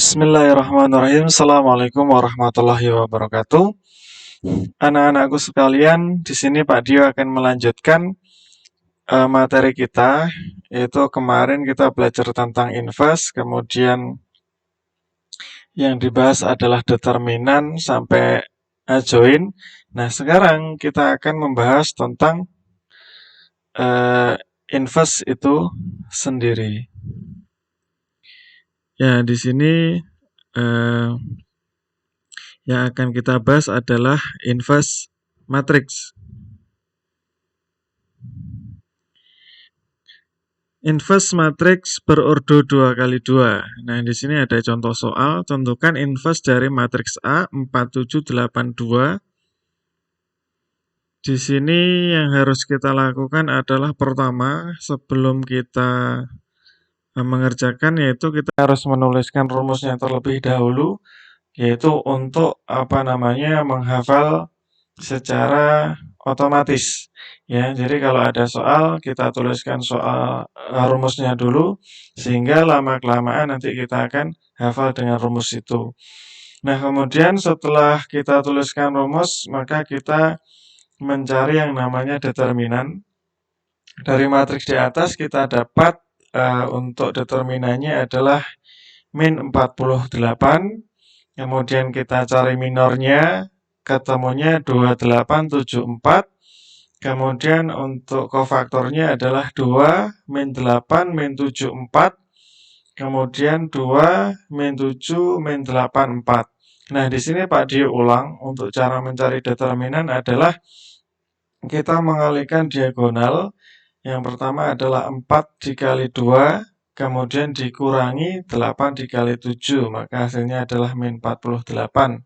Bismillahirrahmanirrahim. Assalamualaikum warahmatullahi wabarakatuh. Anak-anakku sekalian, di sini Pak Dio akan melanjutkan materi kita, yaitu kemarin kita belajar tentang inverse, kemudian yang dibahas adalah determinan sampai adjoint. Nah, sekarang kita akan membahas tentang inverse itu sendiri. Ya, di sini yang akan kita bahas adalah inverse matrix. Inverse matrix berordo 2x2. Nah, di sini ada contoh soal. Tentukan inverse dari matriks A 4782. Di sini yang harus kita lakukan adalah pertama, sebelum kita mengerjakan, yaitu kita harus menuliskan rumusnya terlebih dahulu, yaitu untuk menghafal secara otomatis. Ya, jadi kalau ada soal, kita tuliskan soal rumusnya dulu, sehingga lama-kelamaan nanti kita akan hafal dengan rumus itu. Nah, kemudian setelah kita tuliskan rumus, maka kita mencari yang namanya determinan. Dari matriks di atas kita dapat untuk determinannya adalah min 48. Kemudian kita cari minornya, ketemunya 2874. Kemudian untuk kofaktornya adalah 2, min 8, min 7, 4. Kemudian 2, min 7, min 8, 4. Nah, di sini Pak Dio ulang, untuk cara mencari determinan adalah kita mengalihkan diagonal. Yang pertama adalah 4 dikali 2, kemudian dikurangi 8 dikali 7, maka hasilnya adalah min 48.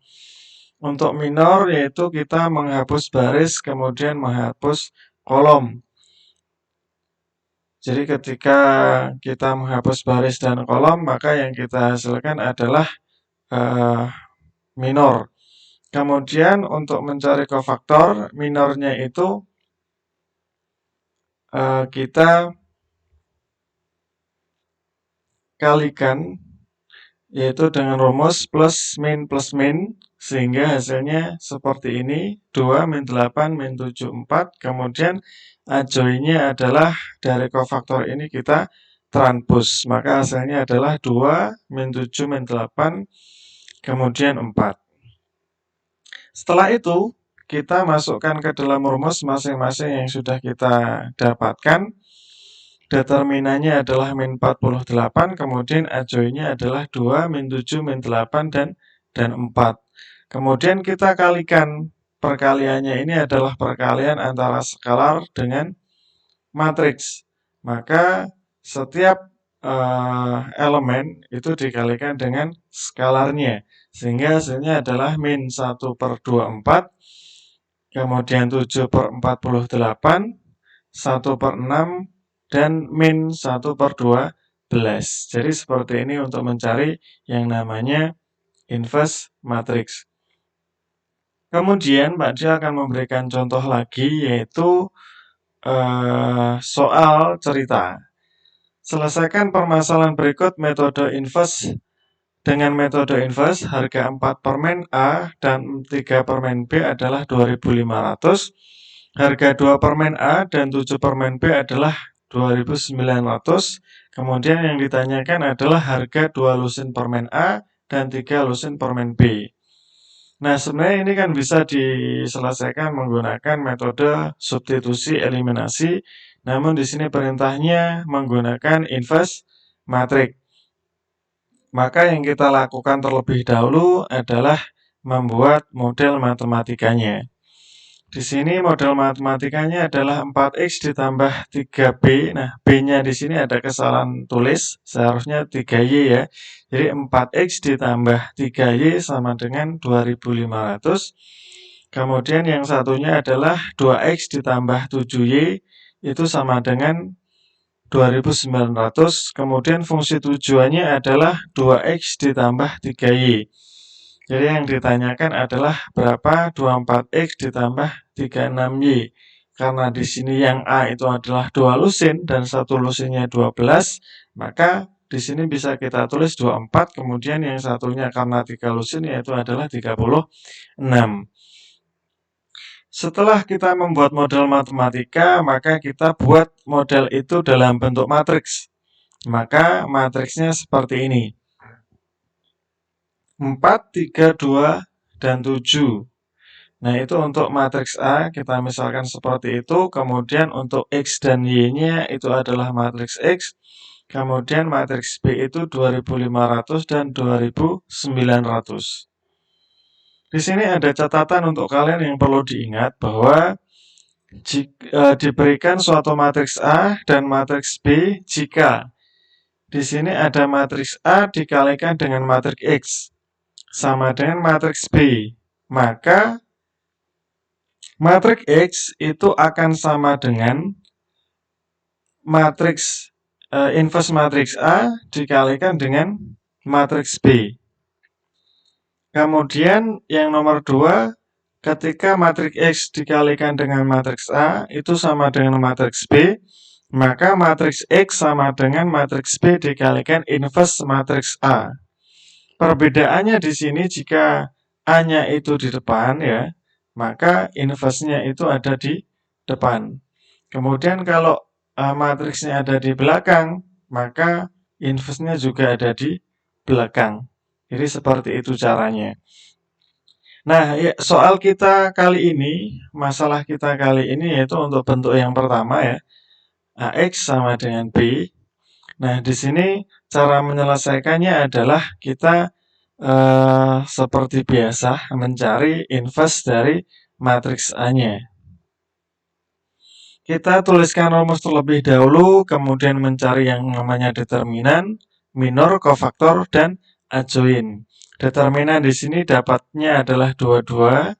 Untuk minor, yaitu kita menghapus baris, kemudian menghapus kolom. Jadi ketika kita menghapus baris dan kolom, maka yang kita hasilkan adalah minor. Kemudian untuk mencari kofaktor, minornya itu kita kalikan, yaitu dengan rumus plus min, sehingga hasilnya seperti ini, 2, min 8, min 7, 4. Kemudian adjointnya adalah dari kofaktor ini kita transpose, maka hasilnya adalah 2, min 7, min 8, kemudian 4. Setelah itu, kita masukkan ke dalam rumus masing-masing yang sudah kita dapatkan. Determinannya adalah min 48, kemudian adjointnya adalah 2, min 7, min 8, dan 4. Kemudian kita kalikan, perkaliannya ini adalah perkalian antara skalar dengan matriks. Maka setiap elemen itu dikalikan dengan skalarnya, sehingga hasilnya adalah min 1/24, kemudian 7/48, 1/6, dan min 1/12. Jadi seperti ini untuk mencari yang namanya inverse matrix. Kemudian Pak Dio akan memberikan contoh lagi, yaitu soal cerita. Selesaikan permasalahan berikut metode inverse. Dengan metode inverse, harga 4 permen A dan 3 permen B adalah 2.500. Harga 2 permen A dan 7 permen B adalah 2.900. Kemudian yang ditanyakan adalah harga 2 lusin permen A dan 3 lusin permen B. Nah, sebenarnya ini kan bisa diselesaikan menggunakan metode substitusi eliminasi. Namun di sini perintahnya menggunakan inverse matrix. Maka yang kita lakukan terlebih dahulu adalah membuat model matematikanya. Di sini model matematikanya adalah 4x ditambah 3b. Nah, b-nya di sini ada kesalahan tulis, seharusnya 3y ya. Jadi 4x ditambah 3y sama dengan 2.500. Kemudian yang satunya adalah 2x ditambah 7y, itu sama dengan 2.900. Kemudian fungsi tujuannya adalah 2x ditambah 3y. Jadi yang ditanyakan adalah berapa 24x ditambah 36y. Karena di sini yang A itu adalah 2 lusin dan 1 lusinnya 12, maka di sini bisa kita tulis 24, kemudian yang satunya karena 3 lusin yaitu adalah 36. Setelah kita membuat model matematika, maka kita buat model itu dalam bentuk matriks. Maka matriksnya seperti ini. 4, 3, 2, dan 7. Nah, itu untuk matriks A, kita misalkan seperti itu. Kemudian untuk X dan Y-nya itu adalah matriks X. Kemudian matriks B itu 2500 dan 2900. Di sini ada catatan untuk kalian yang perlu diingat bahwa diberikan suatu matriks A dan matriks B jika di sini ada matriks A dikalikan dengan matriks X sama dengan matriks B, maka matriks X itu akan sama dengan matriks inverse matriks A dikalikan dengan matriks B. Kemudian yang nomor 2, ketika matriks X dikalikan dengan matriks A itu sama dengan matriks B, maka matriks X sama dengan matriks B dikalikan inverse matriks A. Perbedaannya di sini jika A-nya itu di depan ya, maka inverse-nya itu ada di depan. Kemudian kalau matriksnya ada di belakang, maka inverse-nya juga ada di belakang. Jadi seperti itu caranya. Nah, ya, soal kita kali ini, masalah kita kali ini yaitu untuk bentuk yang pertama ya, AX sama dengan B. Nah, di sini cara menyelesaikannya adalah kita seperti biasa mencari inverse dari matriks A-nya. Kita tuliskan rumus terlebih dahulu, kemudian mencari yang namanya determinan, minor, kofaktor, dan adjoin. Determinan di sini dapatnya adalah 22,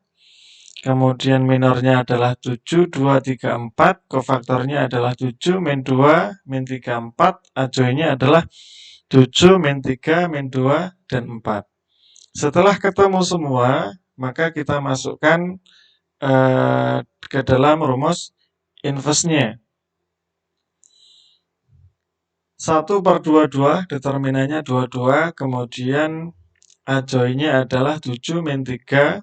kemudian minornya adalah 7, 2, 3, 4, kofaktornya adalah 7, min 2, min 3, 4, adjoinnya adalah 7, min 3, min 2, dan 4. Setelah ketemu semua, maka kita masukkan ke dalam rumus inverse-nya. 1/22, determinannya 22, kemudian adjoinnya adalah 7, min 3,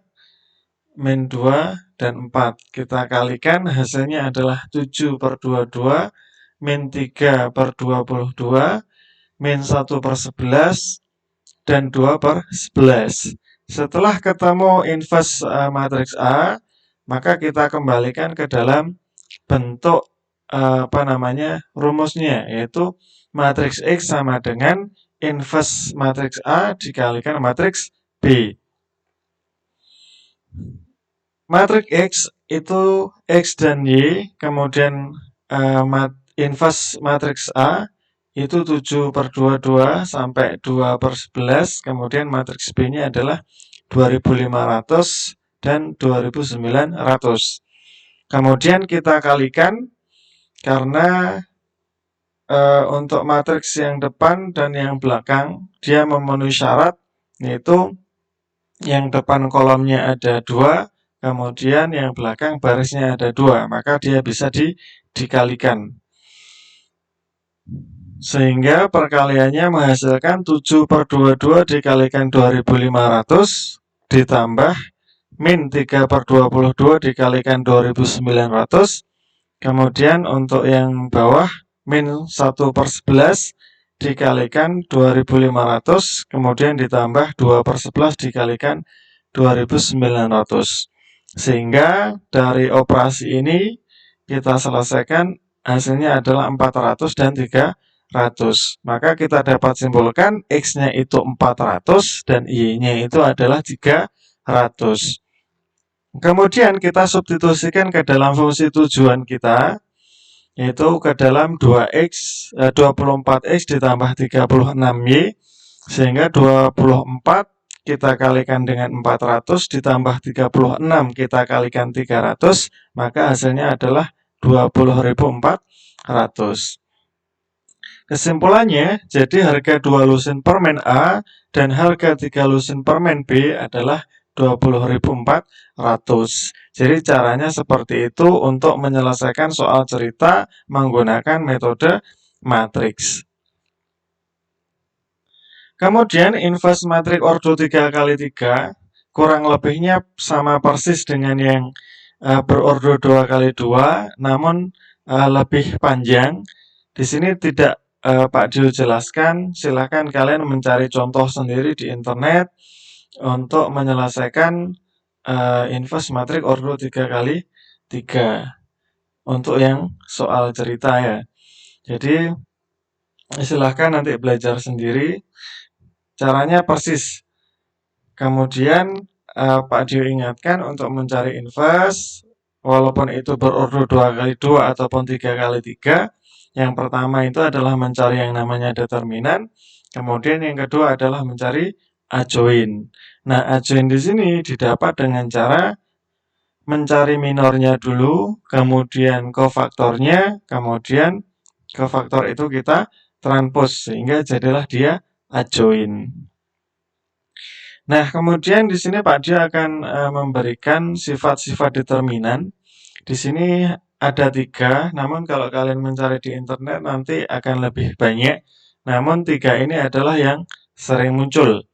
min 2, dan 4. Kita kalikan, hasilnya adalah 7/22, min 3/22, min 1/11, dan 2/11. Setelah ketemu inverse matriks A, maka kita kembalikan ke dalam bentuk rumusnya, yaitu matriks X sama dengan inverse matriks A dikalikan matriks B. Matriks X itu X dan Y, kemudian inverse matriks A itu 7/22 sampai 2/11, kemudian matriks B-nya adalah 2500 dan 2900. Kemudian kita kalikan karena untuk matriks yang depan dan yang belakang dia memenuhi syarat, yaitu yang depan kolomnya ada 2, kemudian yang belakang barisnya ada 2, maka dia bisa dikalikan. Sehingga perkaliannya menghasilkan 7/22 dikalikan 2500 ditambah min 3/22 dikalikan 2900. Kemudian untuk yang bawah min 1/11 dikalikan 2500, kemudian ditambah 2/11 dikalikan 2900. Sehingga dari operasi ini kita selesaikan hasilnya adalah 400 dan 300. Maka kita dapat simpulkan X-nya itu 400 dan Y-nya itu adalah 300. Kemudian kita substitusikan ke dalam fungsi tujuan kita, yaitu ke dalam 24X ditambah 36Y, sehingga 24 kita kalikan dengan 400 ditambah 36 kita kalikan 300, maka hasilnya adalah 20.400. Kesimpulannya, jadi harga 2 lusin permen A dan harga 3 lusin permen B adalah 20.400. Jadi caranya seperti itu untuk menyelesaikan soal cerita menggunakan metode matriks. Kemudian inverse matriks ordo 3 kali 3 kurang lebihnya sama persis dengan yang berordo 2 kali 2, namun lebih panjang. Di sini tidak Pak Dio jelaskan, silakan kalian mencari contoh sendiri di internet untuk menyelesaikan inverse matriks ordo 3 kali 3 untuk yang soal cerita ya. Jadi silahkan nanti belajar sendiri, caranya persis. Kemudian Pak Dio ingatkan untuk mencari inverse, walaupun itu berordo 2 kali 2 ataupun 3 kali 3, yang pertama itu adalah mencari yang namanya determinan, kemudian yang kedua adalah mencari adjoint. Nah, adjoint di sini didapat dengan cara mencari minornya dulu, kemudian kofaktornya, kemudian kofaktor itu kita transpose sehingga jadilah dia adjoint. Nah, kemudian di sini Pak Dio akan memberikan sifat-sifat determinan. Di sini ada 3, namun kalau kalian mencari di internet nanti akan lebih banyak. Namun 3 ini adalah yang sering muncul.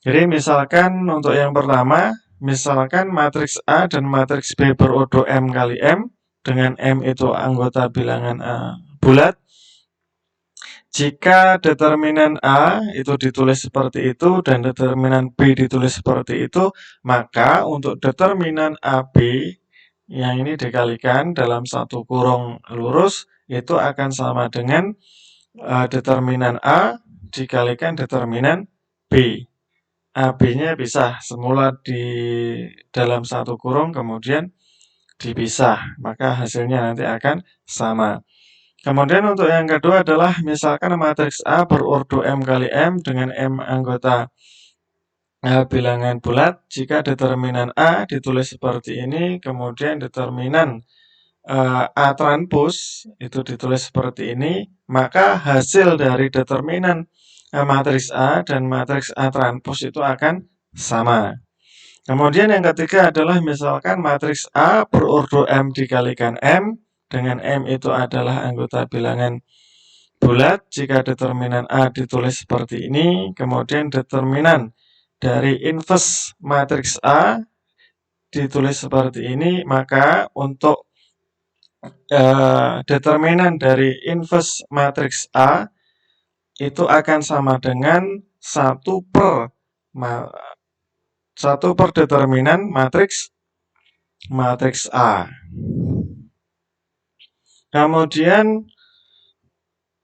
Jadi misalkan untuk yang pertama, misalkan matriks A dan matriks B berordo M kali M, dengan M itu anggota bilangan bulat. Jika determinan A itu ditulis seperti itu dan determinan B ditulis seperti itu, maka untuk determinan AB yang ini dikalikan dalam satu kurung lurus itu akan sama dengan determinan A dikalikan determinan B. AB-nya pisah, semula di dalam satu kurung kemudian dipisah, maka hasilnya nanti akan sama. Kemudian untuk yang kedua adalah misalkan matriks A berordo M kali M dengan M anggota bilangan bulat. Jika determinan A ditulis seperti ini, kemudian determinan A transpose itu ditulis seperti ini, maka hasil dari determinan matriks A dan matriks A transpose itu akan sama. Kemudian yang ketiga adalah misalkan matriks A berordo M dikalikan M, dengan M itu adalah anggota bilangan bulat. Jika determinan A ditulis seperti ini, kemudian determinan dari inverse matriks A ditulis seperti ini, maka untuk determinan dari inverse matriks A itu akan sama dengan 1 per determinan matriks A. Kemudian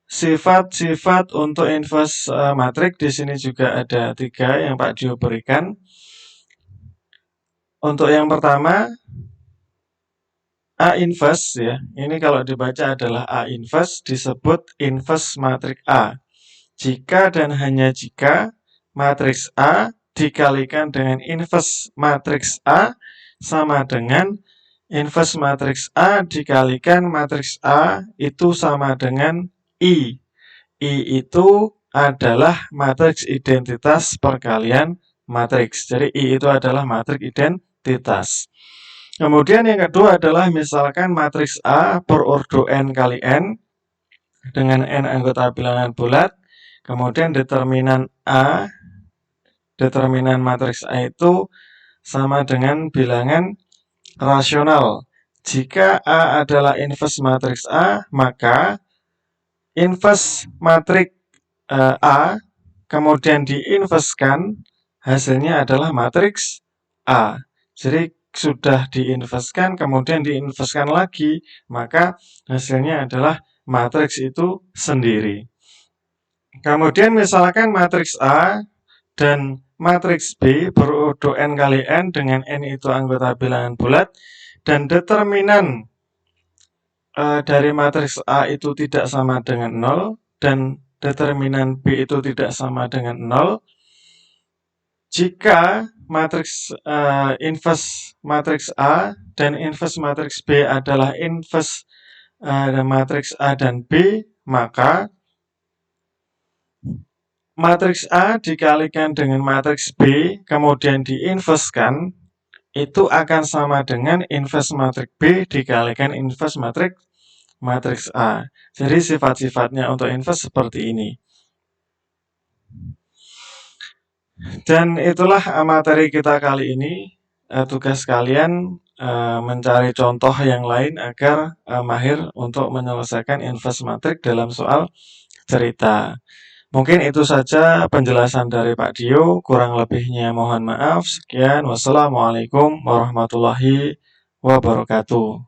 sifat-sifat untuk inverse matriks di sini juga ada 3 yang Pak Dio berikan. Untuk yang pertama A inverse ya. Ini kalau dibaca adalah A inverse disebut inverse matriks A. Jika dan hanya jika matriks A dikalikan dengan inverse matriks A sama dengan inverse matriks A dikalikan matriks A itu sama dengan I. I itu adalah matriks identitas perkalian matriks. Jadi I itu adalah matriks identitas. Kemudian yang kedua adalah misalkan matriks A berordo N kali N dengan N anggota bilangan bulat. Kemudian determinan matriks A itu sama dengan bilangan rasional. Jika A adalah inverse matriks A, maka inverse matriks A kemudian diinverskan, hasilnya adalah matriks A. Jadi sudah diinverskan, kemudian diinverskan lagi, maka hasilnya adalah matriks itu sendiri. Kemudian misalkan matriks A dan matriks B berordo N kali N dengan N itu anggota bilangan bulat, dan determinan dari matriks A itu tidak sama dengan 0 dan determinan B itu tidak sama dengan 0. Jika matriks inverse matriks A dan inverse matriks B adalah inverse matriks A dan B, maka matriks A dikalikan dengan matriks B kemudian diinverskan itu akan sama dengan inverse matriks B dikalikan inverse matriks A. Jadi sifat-sifatnya untuk inverse seperti ini. Dan itulah materi kita kali ini. Tugas kalian mencari contoh yang lain agar mahir untuk menyelesaikan inverse matrix dalam soal cerita. Mungkin itu saja penjelasan dari Pak Dio, kurang lebihnya mohon maaf. Sekian, wassalamualaikum warahmatullahi wabarakatuh.